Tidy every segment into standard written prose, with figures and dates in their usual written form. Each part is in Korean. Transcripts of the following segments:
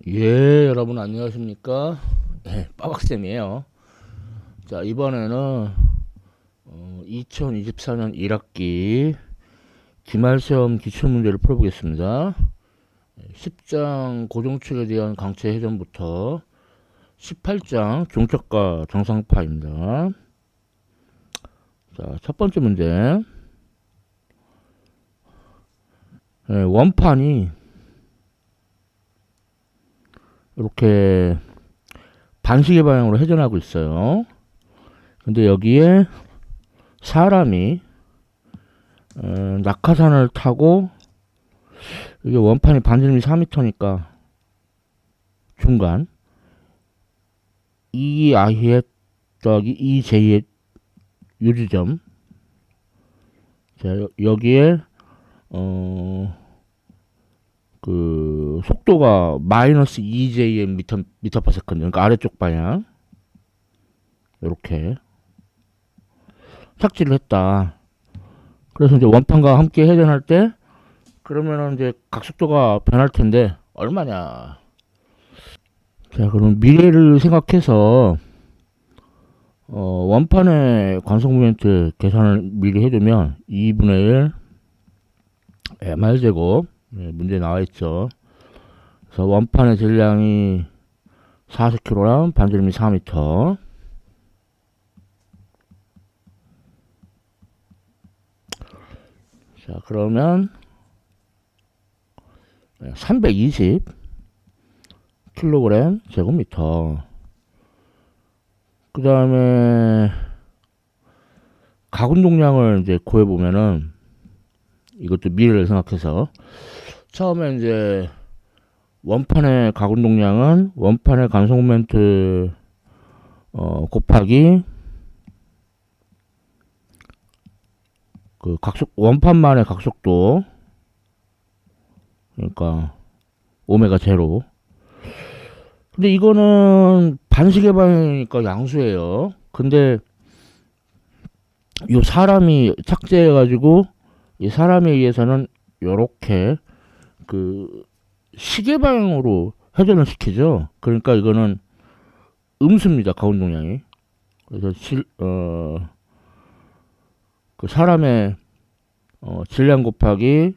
예, 여러분 안녕하십니까? 예, 빠박쌤이에요. 자, 이번에는 2024년 1학기 기말시험 기출문제를 풀어보겠습니다. 10장 고정축에 대한 강체 해전부터 18장 종착과 정상파입니다. 자, 첫 번째 문제. 예, 원판이 이렇게 반시계 방향으로 회전하고 있어요. 근데 여기에 사람이 낙하산을 타고, 이게 원판이 반지름이 4m니까 중간 이 아이의 더하기 이 제이의 요지점. 자, 여기에 속도가 마이너스 2jm 미터 퍼 세컨드, 그러니까 아래쪽 방향 이렇게 착지를 했다. 그래서 이제 원판과 함께 회전할 때 그러면은 이제 각속도가 변할 텐데 얼마냐? 자, 그럼 미래를 생각해서 원판의 관성 모멘트 계산을 미리 해두면 2분의 1 mr 제곱, 문제 나와 있죠. 그래서 원판의 질량이 40kg, 반지름이 4m. 자, 그러면 320 킬로그램 제곱미터. 그 다음에 가운동량을 이제 구해보면은, 이것도 미래를 생각해서 처음에 이제 원판의 가운동량은 원판의 관성 모멘트 곱하기 그 원판만의 각속도, 그러니까 오메가 제로. 근데 이거는 반시계 방향이니까 양수예요. 근데 이 사람이 착지해가지고 이 사람에 의해서는 요렇게 그 시계 방향으로 회전을 시키죠. 그러니까 이거는 음수입니다. 가운동량이. 그래서 그 사람의 질량 곱하기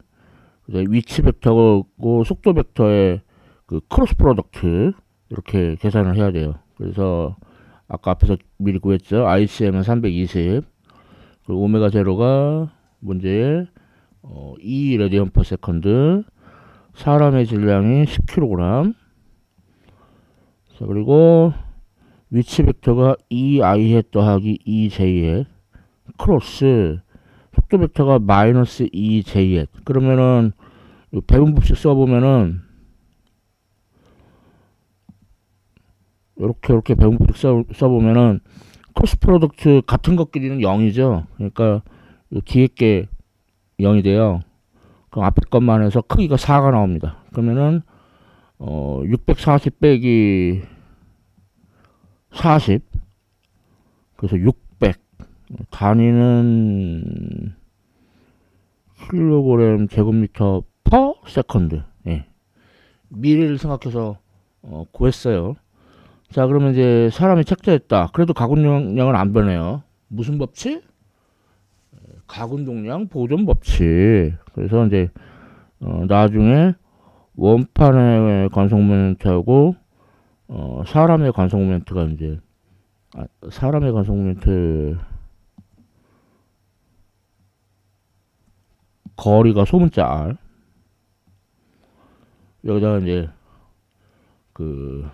위치 벡터고 속도 벡터의 그 크로스 프로덕트, 이렇게 계산을 해야 돼요. 그래서 아까 앞에서 미리 구했죠. ICM은 320, 그리고 오메가 제로가 문제에 2 레디언 퍼 세컨드, 사람의 질량이 10kg. 자, 그리고 위치 벡터가 2i에 더하기 2j에 크로스 속도 벡터가 마이너스 2j에. 그러면은 배분법칙 써보면은 이렇게 배분법칙 써보면은 크로스 프로덕트 같은 것끼리는 0이죠. 그러니까 뒤에 게 0이 돼요. 그럼 앞에 것만 해서 크기가 4가 나옵니다. 그러면은 640 빼기 40, 그래서 600, 단위는 킬로그램 제곱미터 퍼 세컨드. 예. 미래를 생각해서 구했어요. 자, 그러면 이제 사람이 착지했다. 그래도 가군동량은 안 변해요. 무슨 법칙? 가군동량 보존 법칙. 그래서 이제 나중에 원판의 관성 모멘트하고 사람의 관성 모멘트가 이제 사람의 관성 모멘트 거리가 소문자 r, 여기다가 이제 그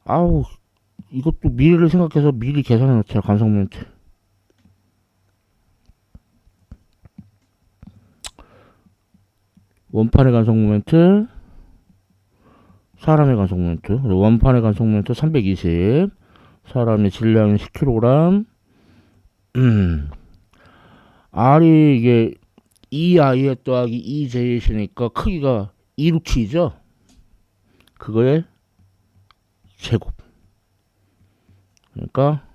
아우, 이것도 미래를 생각해서 미리 계산해 놓자. 관성 모멘트 원판의 관성 모멘트, 사람의 관성 모멘트. 원판의 관성 모멘트 320, 사람의 질량이 10kg. R이 이게 2i에 더하기 2j이니까 크기가 2루트이죠. 그거의 제곱. 그러니까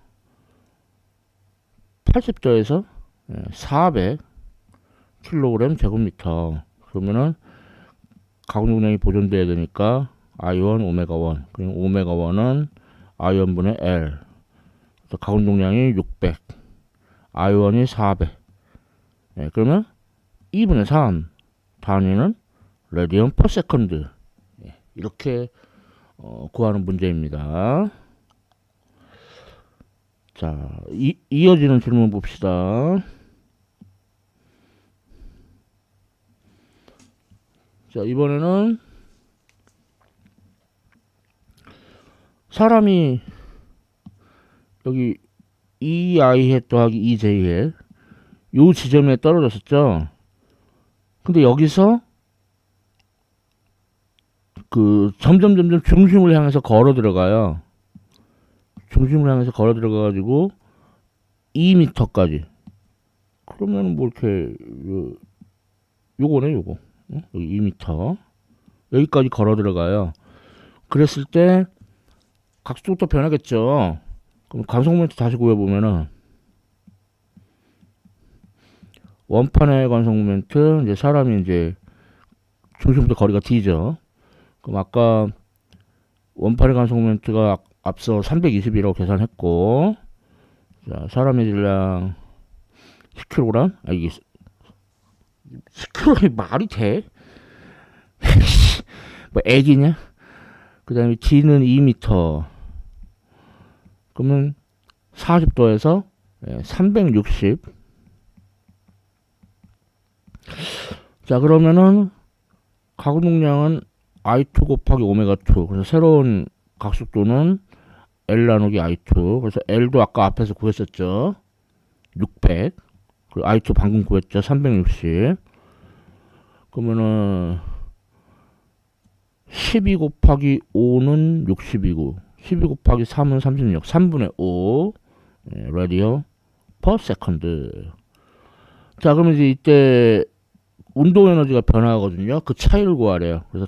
80도에서 400 킬로그램 제곱미터. 그러면은 가공용량이 보존돼야 되니까 I1 오메가 1, 그리고 오메가 1은 I1분의 L. 그래서 가공용량이 600, I1이 400. 네, 그러면 2분의 3 단위는 레디언 퍼 세컨드. 이렇게 구하는 문제입니다. 자, 이어지는 질문 봅시다. 자, 이번에는 사람이 여기 EI 해 더하기 EJ 해 요 지점에 떨어졌었죠. 근데 여기서 그 점점 중심을 향해서 걸어 들어가요. 중심을 향해서 걸어 들어가 가지고 2m까지. 그러면 뭐 이렇게 요거네 요거. 여기 2m 여기까지 걸어 들어가요. 그랬을 때 각도도 변하겠죠. 그럼 관성 모멘트 다시 구해보면은 원판의 관성 모멘트, 이제 사람이 이제 중심부터 거리가 D죠. 그럼 아까 원판의 관성 모멘트가 앞서 320이라고 계산했고, 자, 사람의 질량 10kg? 아, 이게 10kg이 말이 돼? 뭐 애기냐? 그 다음에 D는 2m. 그러면 40도에서 360. 자, 그러면은 가공용량은 I2 곱하기 오메가2. 그래서 새로운 각속도는 L 나누기 I2. 그래서 L도 아까 앞에서 구했었죠. 600. 그리고 I2 방금 구했죠. 360. 그러면은 12 곱하기 5는 60이고 12 곱하기 3은 36. 3분의 5 라디오 퍼 세컨드. 자, 그러면 이제 이때 운동 에너지가 변화하거든요. 그 차이를 구하래요. 그래서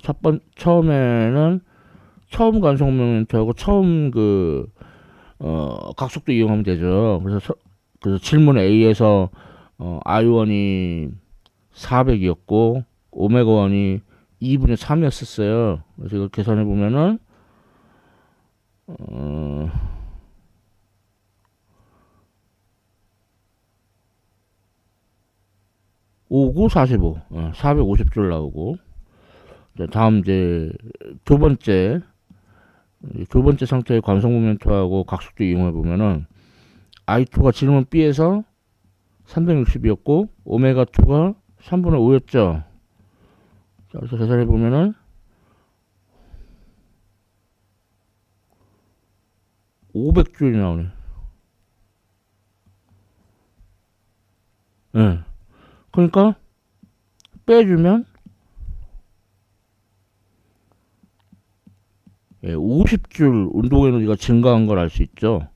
처음에는 처음 관성 모멘트하고 처음 각속도 이용하면 되죠. 그래서 질문 A에서 I1이 400이었고 오메가 1이 2분의 3이었었어요. 그래서 이걸 계산해 보면은 5, 9, 45, 450줄 나오고. 자, 다음 이제 두 번째 상태의 관성 모멘트하고 각속도 이용해 보면은 I2가 질문 B에서 360이었고 오메가 2가 3분의 5였죠. 자, 그래서 계산해 보면은 500줄이 나오네. 예. 그러니까 빼주면 50줄 운동 에너지가 증가한 걸 알 수 있죠.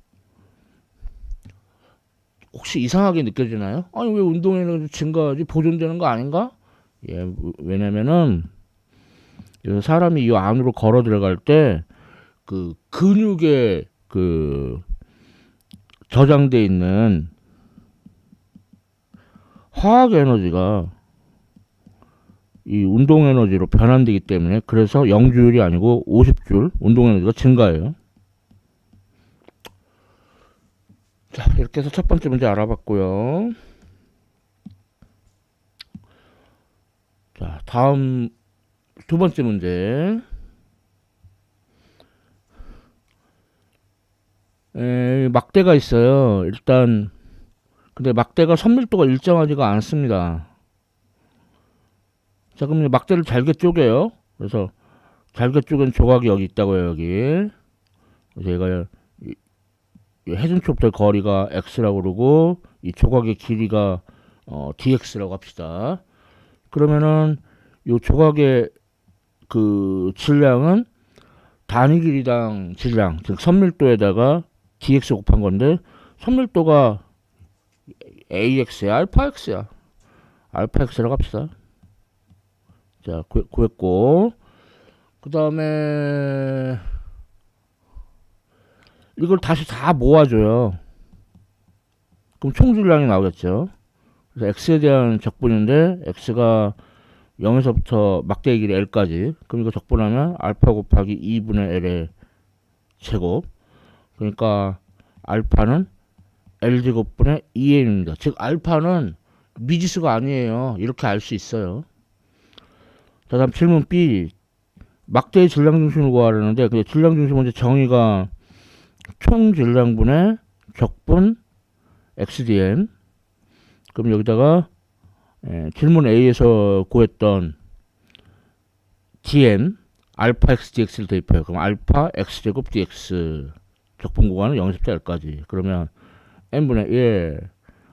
혹시 이상하게 느껴지나요? 아니, 왜 운동 에너지 증가하지? 보존되는 거 아닌가? 예, 왜냐면은 사람이 이 안으로 걸어 들어갈 때 그 근육에 저장돼 있는 화학 에너지가 이 운동 에너지로 변환되기 때문에, 그래서 0줄이 아니고 50줄 운동 에너지가 증가해요. 자, 이렇게 해서 첫 번째 문제 알아봤고요. 자, 다음 두 번째 문제. 막대가 있어요. 일단 근데 막대가 선밀도가 일정하지가 않습니다. 자, 그럼 막대를 잘게 쪼개요. 그래서 잘게 쪼갠 조각이 여기 있다고요. 여기. 그래서 얘가 해중초부터 거리가 x라고 그러고 이 조각의 길이가 dx라고 합시다. 그러면은 이 조각의 그 질량은 단위 길이당 질량, 즉 선밀도에다가 dx 곱한 건데, 선밀도가 ax야, 알파 x라고 합시다. 자, 구했고, 그 다음에 이걸 다시 다 모아줘요. 그럼 총 질량이 나오겠죠. 그래서 x에 대한 적분인데 x가 0에서부터 막대의 길이 L까지. 그럼 이거 적분하면 알파 곱하기 2분의 L의 제곱. 그러니까 알파는 L제곱분의 2M입니다. 즉 알파는 미지수가 아니에요. 이렇게 알 수 있어요. 자, 다음 질문 B. 막대의 질량 중심을 구하려는데 그 질량 중심 먼저 정의가 총 질량분의 적분 XDM. 그럼 여기다가 질문 A에서 구했던 dm 알파 x dx를 대입해요. 그럼 알파 x제곱 dx 적분 구간은 0에서부터 L까지. 그러면 n분의 1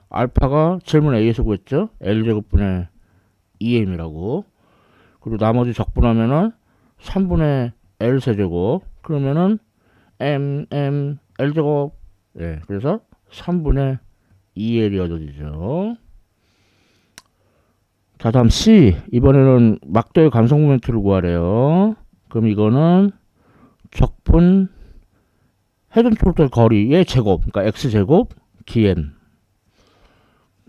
알파가 질문 A에서 구했죠. L제곱분의 2m이라고. 그리고 나머지 적분하면은 3분의 L 세제곱. 그러면은 L제곱. 예, 그래서 3분의 2L이 얻어지죠. 자, 다음 C. 이번에는 막대의 감속 모멘트를 구하래요. 그럼 이거는 적분 헤든 초록돌 거리의 제곱, 그러니까 X제곱 dm.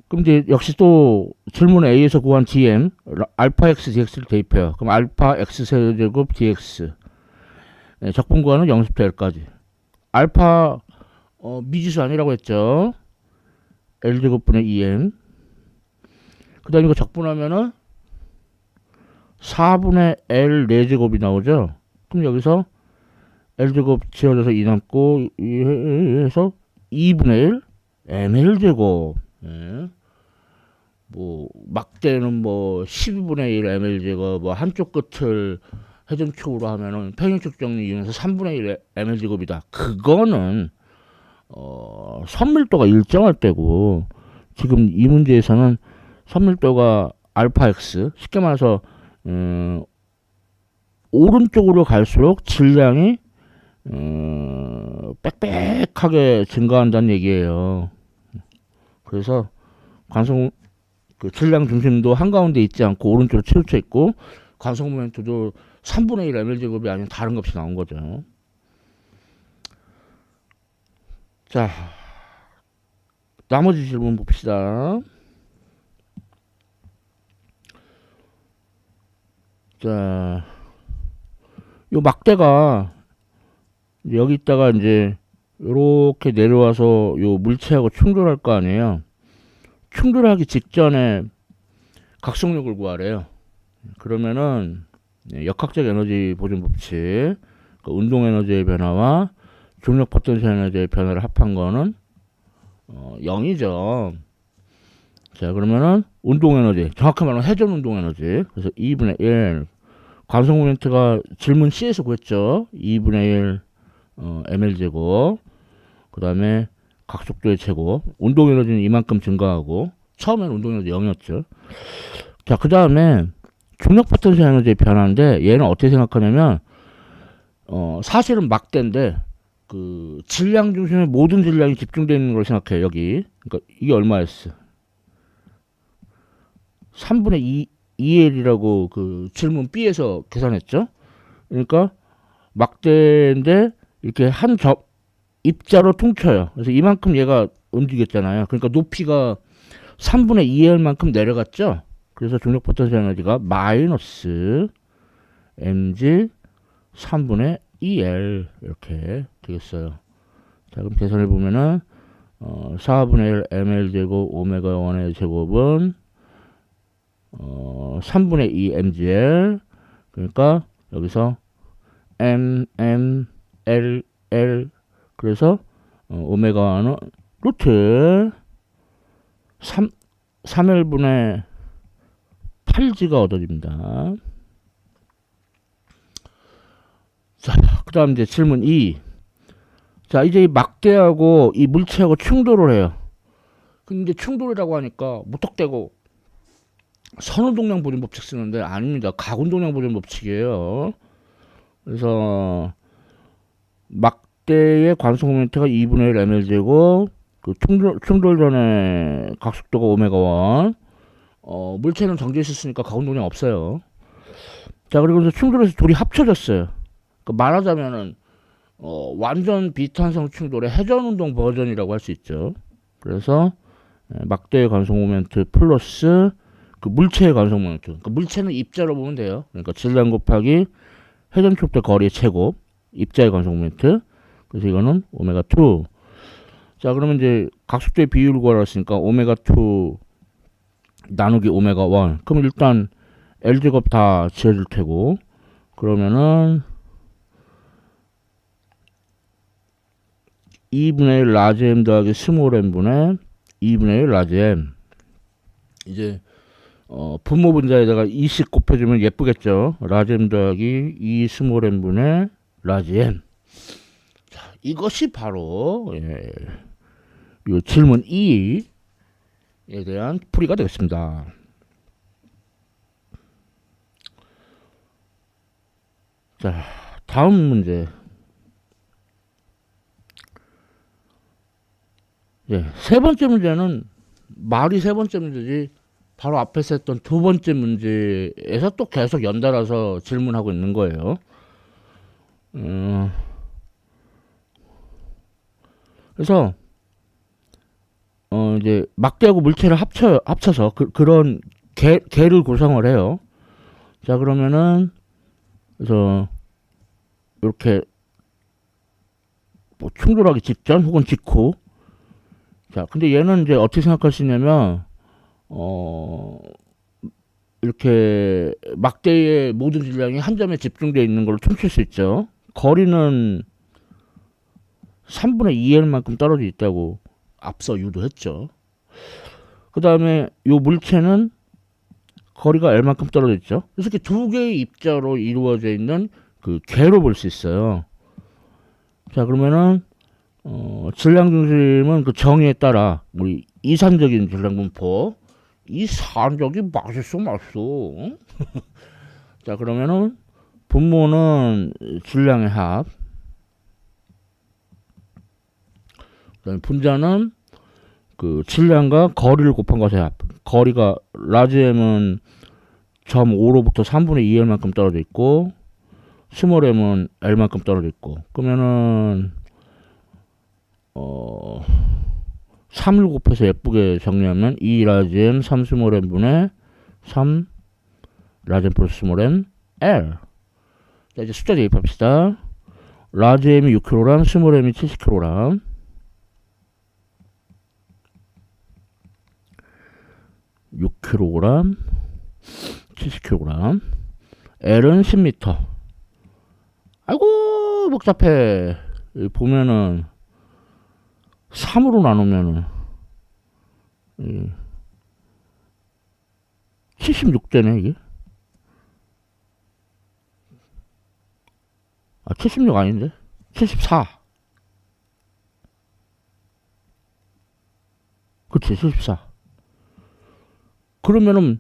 그럼 이제 역시 또 질문 A에서 구한 dm 알파 x dx를 대입해요. 그럼 알파 x 세제곱 dx. 적분 구하는 0에서부터 L까지. 알파 미지수 아니라고 했죠. L제곱분의 2m. 그 다음에 이거 적분하면은 4분의 L 4제곱이 나오죠. 그럼 여기서 L제곱 지워져서 2 남고 해서 2분의 1 ml제곱. 예. 뭐 막대는 뭐 12분의 1 ml제곱, 뭐 한쪽 끝을 회전축으로 하면은 평행축 정리 이용해서 3분의 1 ml제곱이다. 그거는 선밀도가 일정할 때고, 지금 이 문제에서는 선밀도가 알파 x, 쉽게 말해서 오른쪽으로 갈수록 질량이 빽빽하게 증가한다는 얘기예요. 그래서 관성 그 질량 중심도 한가운데 있지 않고 오른쪽으로 치우쳐 있고, 관성 모멘트도 3분의 1 ml제곱이 아닌 다른 값이 나온 거죠. 자, 나머지 질문 봅시다. 자, 요 막대가 여기 있다가 이제 요렇게 내려와서 요 물체하고 충돌할 거 아니에요. 충돌하기 직전에 각성력을 구하래요. 그러면은 역학적 에너지 보존 법칙, 그 운동 에너지의 변화와 중력 포텐셜 에너지의 변화를 합한 거는 0이죠. 자, 그러면은 운동 에너지, 정확히 말하면 회전 운동 에너지. 그래서 2분의 1 관성 모멘트가 질문 C에서 구했죠. 2분의 1 ml제곱. 그 다음에 각속도의 제곱. 운동 에너지는 이만큼 증가하고, 처음에는 운동 에너지 0이었죠. 자, 그 다음에 중력 포텐셜 에너지의 변화인데, 얘는 어떻게 생각하냐면 사실은 막대인데 그 질량 중심에 모든 질량이 집중되어 있는 걸 생각해요. 여기. 그러니까 이게 얼마였어? 3분의 2L이라고 그 질문 B에서 계산했죠. 그러니까 막대인데 이렇게 한 입자로 퉁쳐요. 그래서 이만큼 얘가 움직였잖아요. 그러니까 높이가 3분의 2L만큼 내려갔죠. 그래서 중력 포텐셜 에너지가 마이너스 mg 3분의 2L 이렇게 되겠어요. 자, 그럼 계산해 보면은 4분의 1 ml제곱 오메가 1의 제곱은 3분의 2 mgl. 그러니까 여기서 m l l. 그래서 오메가 1은 루트 3L분의 8G가 얻어집니다. 자, 그 다음 이제 질문 2. 자, 이제 이 막대하고 이 물체하고 충돌을 해요. 근데 충돌이라고 하니까 무턱대고 선운동량 보존 법칙 쓰는데 아닙니다. 각운동량 보존 법칙이에요. 그래서 막대의 관성 모멘트가 2분의 1 ml제곱, 그 충돌 전에 각속도가 오메가 1. 물체는 정지해 있었으니까 각운동량 없어요. 자, 그리고 충돌해서 둘이 합쳐졌어요. 그러니까 말하자면은 완전 비탄성 충돌의 회전운동 버전이라고 할 수 있죠. 그래서 막대의 관성 모멘트 플러스 그 물체의 관성 모멘트. 그러니까 물체는 입자로 보면 돼요. 그러니까 질량 곱하기 회전축대 거리의 제곱, 입자의 관성 모멘트. 그래서 이거는 오메가 2. 자, 그러면 이제 각속도의 비율을 구하랬으니까 오메가 2 나누기 오메가 1. 그럼 일단 L 제곱 다 지어줄 테고, 그러면은 2분의 1 라지 m 더하기 스몰 m 분의 2분의 1 라지 m. 이제 분모 분자에다가 2씩 곱해주면 예쁘겠죠. 라지 m 더하기 2 스몰 m 분의 라지 m. 자, 이것이 바로 요 질문 2에 대한 풀이가 되겠습니다. 자, 다음 문제. 세 번째 문제는 말이 세 번째 문제지, 바로 앞에서 했던 두 번째 문제에서 또 계속 연달아서 질문하고 있는 거예요. 그래서 이제 막대하고 물체를 합쳐서 그런 개를 구성을 해요. 자, 그러면은 그래서 이렇게 뭐 충돌하기 직전 혹은 직후. 자, 근데 얘는 이제 어떻게 생각할 수 있냐면 이렇게 막대의 모든 질량이 한 점에 집중되어 있는 걸로 퉁칠 수 있죠. 거리는 3분의 2L만큼 떨어져 있다고 앞서 유도했죠. 그 다음에 요 물체는 거리가 L만큼 떨어져 있죠. 그래서 이렇게 두 개의 입자로 이루어져 있는 그 궤로 볼 수 있어요. 자, 그러면은 질량 중심은 그 정의에 따라 우리 이산적인 질량 분포, 이산적이 맛있어. 자, 그러면은 분모는 질량의 합, 그다음에 분자는 그 질량과 거리를 곱한 것의 합. 거리가 라지 m은 0.5로부터 3분의 2L만큼 떨어져 있고, 스몰 m은 L만큼 떨어져 있고, 그러면은 3을 곱해서 예쁘게 정리하면 2 라지 m 3 스몰 m 분의 3 라지 m 플러스 스몰 m L. 자, 이제 숫자 대입합시다. 라지 m이 6kg, 스몰 m이 70kg. 6kg, 70kg. L은 10m. 아이고, 복잡해. 여기 보면은 3으로 나누면은 76되네 이게. 아, 76 아닌데? 74. 그치, 74. 그러면은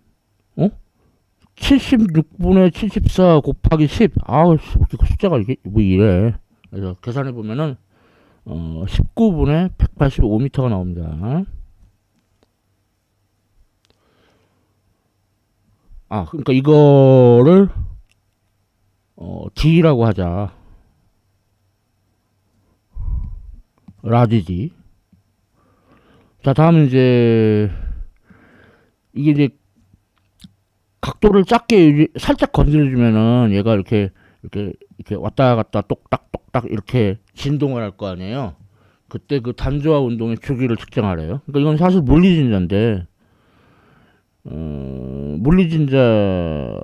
76분의 74 곱하기 10. 아우, 그 숫자가 이게 뭐 이래. 그래서 계산해 보면은 19분의 185m가 나옵니다. 아, 그러니까 이거를 D라고 하자. 라지지. 자, 다음은 이제 이게 이제 각도를 작게 살짝 건드려주면은 얘가 이렇게 왔다 갔다 똑딱 이렇게 진동을 할 거 아니에요. 그때 그 단조화 운동의 주기를 측정하래요. 그러니까 이건 사실 물리진자인데, 물리진자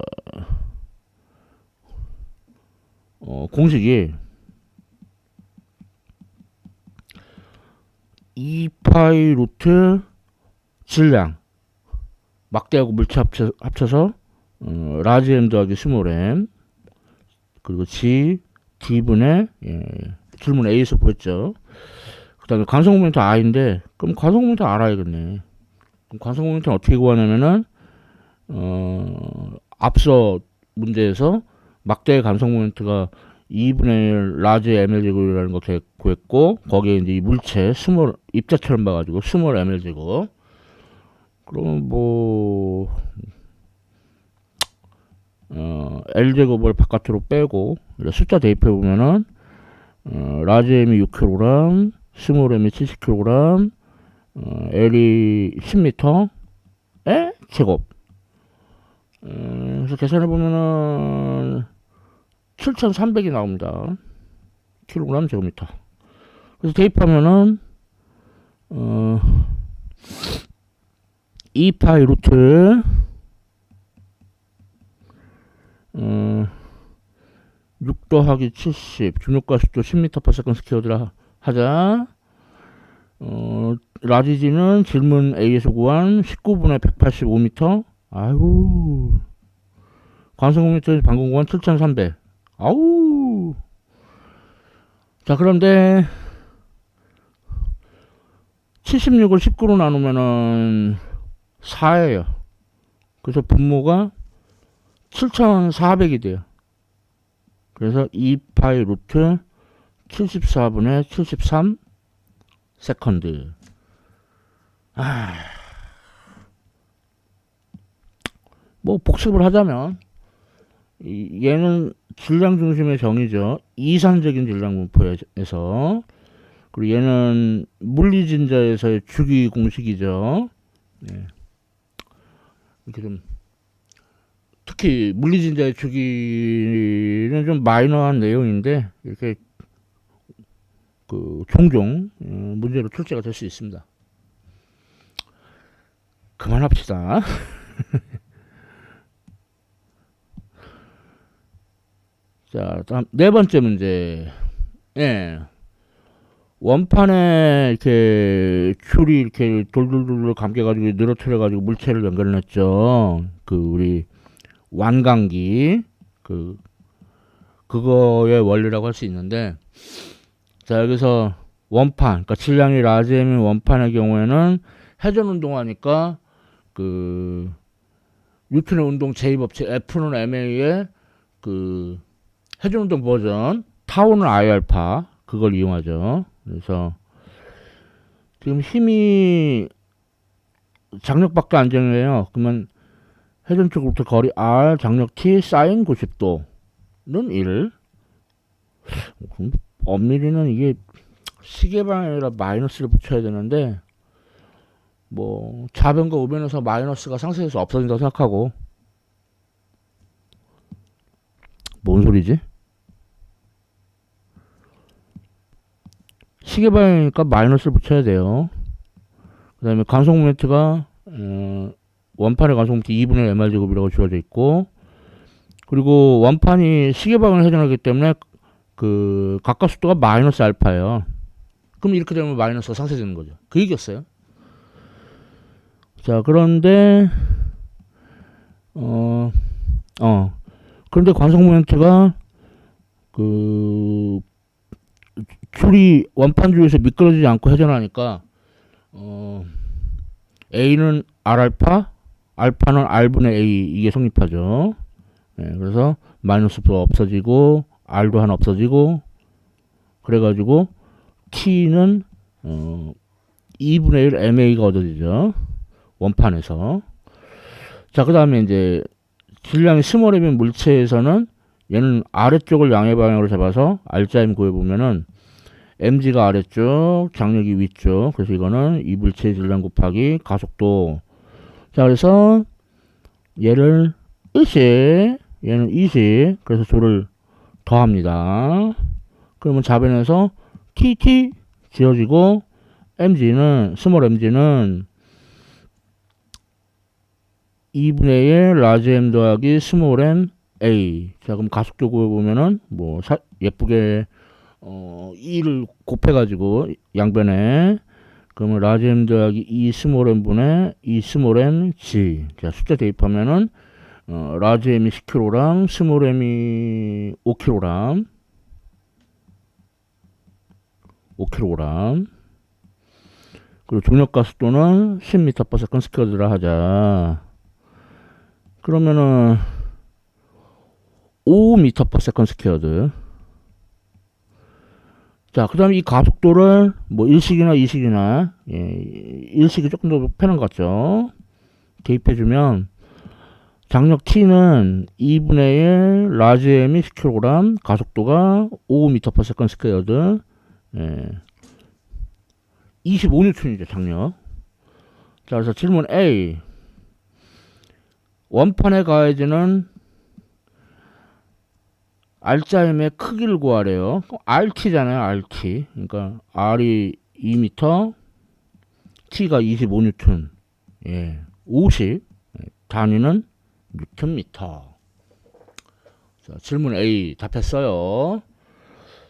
공식이 2파이 루트 질량, 막대하고 물체 합쳐서 라지 m 더하기 스몰 m, 그리고 G D분의 질문 A에서 보였죠. 그 다음에 관성 모멘트 I인데, 그럼 관성 모멘트 알아야겠네. 그럼 관성 모멘트는 어떻게 구하냐면은 앞서 문제에서 막대의 관성 모멘트가 2분의 1 라지 ml 제곱이라는 거 구했고, 거기에 이제 이 물체 스몰 입자처럼 봐가지고 스몰 ml 제곱. 그러면 뭐 L 제곱을 바깥으로 빼고 숫자 대입해 보면은 라지 m이 6kg, 스몰 m이 70kg, L이 10m 에 제곱. 그래서 계산해 보면은 7,300이 나옵니다. 킬로그램 제곱미터. 그래서 대입하면은 2파이 루트 6 더하기 70 중력가속도 10m/s 스퀘어드라 하자. 라지지는 질문 A에서 구한 19분의 185m. 아이고. 관성공미터 방금 구한 7,300. 아우. 자, 그런데 76을 19로 나누면은 4예요. 그래서 분모가 7,400이 돼요. 그래서 2파이 루트 74분의 73 세컨드. 뭐 복습을 하자면 얘는 질량 중심의 정의죠. 이산적인 질량 분포에서. 그리고 얘는 물리진자에서의 주기 공식이죠. 네. 이렇게 좀 특히 물리진자의 주기는 좀 마이너한 내용인데 이렇게 종종 문제로 출제가 될 수 있습니다. 그만합시다. 자, 다음 네 번째 문제. 예. 원판에 이렇게 줄이 이렇게 돌돌돌 감겨가지고 늘어뜨려가지고 물체를 연결했죠. 우리 완강기 그거의 원리라고 할 수 있는데, 자, 여기서 원판, 그러니까 질량이 라지엠인 원판의 경우에는 회전 운동하니까 뉴턴의 운동 제2법칙 F는 MA의 회전 운동 버전, 타우는 I 알파, 그걸 이용하죠. 그래서 지금 힘이 장력밖에 안 정해요. 그러면 회전 쪽으로부터 거리 R, 장력 T, 사인 90도는 1. 엄밀히는 이게 시계방향이라 마이너스를 붙여야 되는데, 뭐 좌변과 우변에서 마이너스가 상쇄해서 없어진다고 생각하고. 뭔 소리지? 시계방향이니까 마이너스를 붙여야 돼요. 그 다음에 관성 모멘트가 원판의 관성 모멘트 2분의 mr 제곱이라고 주어져 있고, 그리고 원판이 시계방향을 회전하기 때문에 각각속도가 마이너스 알파예요. 그럼 이렇게 되면 마이너스가 상쇄되는 거죠. 그 얘기였어요. 자, 그런데 그런데 관성 모멘트가 줄이 원판 주위에서 미끄러지지 않고 회전하니까 A는 R 알파, 알파는 R분의 A, 이게 성립하죠. 네, 그래서 마이너스도 없어지고 R도 하나 없어지고, 그래가지고 T는 2분의 1 MA가 얻어지죠. 원판에서. 자, 그 다음에 이제 질량이 스몰 m인 물체에서는 얘는 아래쪽을 양의 방향으로 잡아서 R자임 구해보면은 mg가 아래쪽, 장력이 위쪽. 그래서 이거는 이 물체의 질량 곱하기 가속도. 자, 그래서 얘를 1씩, 얘는 2씩. 그래서 조를 더합니다. 그러면 좌변에서 tt 지어지고, mg는 스몰 mg는 2분의 1 라지 m 더하기 스몰 m a. 자, 그럼 가속도 구해보면은 뭐 예쁘게 2를 곱해가지고 양변에, 그러면 라지 m 더하기 2 스몰 m 분의 2 스몰 m g. 자, 숫자 대입하면은 라지 m이 10kg, 스몰 m이 5kg, 5kg. 그리고 중력가속도는 10m/s 스퀘어드라 하자. 그러면은 5m/s 스퀘어드. 자, 그 다음에 이 가속도를 뭐 1식이나 2식이나, 예, 1식이 조금 더 편한 것 같죠. 대입해주면 장력 T는 2분의 1 라지 M이 10kg, 가속도가 5m/s 스퀘어드. 예, 25N이죠, 장력. 자, 그래서 질문 A. 원판에 가해지는 R자임의 크기를 구하래요. RT잖아요, RT. 그러니까 R이 2m, T가 25N. 예, 50. 단위는 뉴턴미터. 자, 질문 A 답했어요.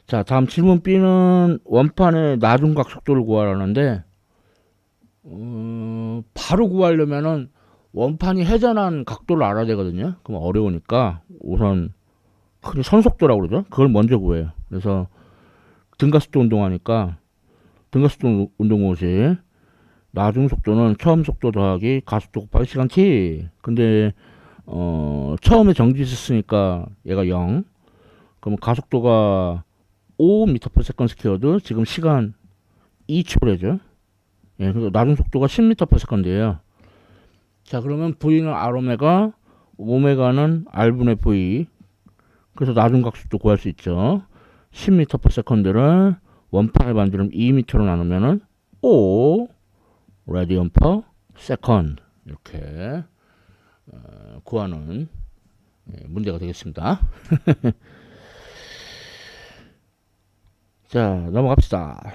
자, 다음 질문 B는 원판의 나중각 속도를 구하라는데, 바로 구하려면은 원판이 회전한 각도를 알아야 되거든요. 그럼 어려우니까 우선 흔히 선속도라고 그러죠. 그걸 먼저 구해요. 그래서 등가속도 운동하니까 등가속도 운동호식 나중 속도는 처음 속도 더하기 가속도 곱하기 시간 t. 근데 처음에 정지 있었으니까 얘가 0. 그럼 가속도가 5m/s 스퀘어드. 지금 시간 2초래죠. 예, 그래서 나중 속도가 10m/s예요. 자, 그러면 V는 R오메가, 오메가는 R분의 V. 그래서 나중 각속도 구할 수 있죠. 10m/s를 원판을 만들면 2m로 나누면은 5 라디언 퍼 세컨드 이렇게 구하는 문제가 되겠습니다. 자, 넘어갑시다.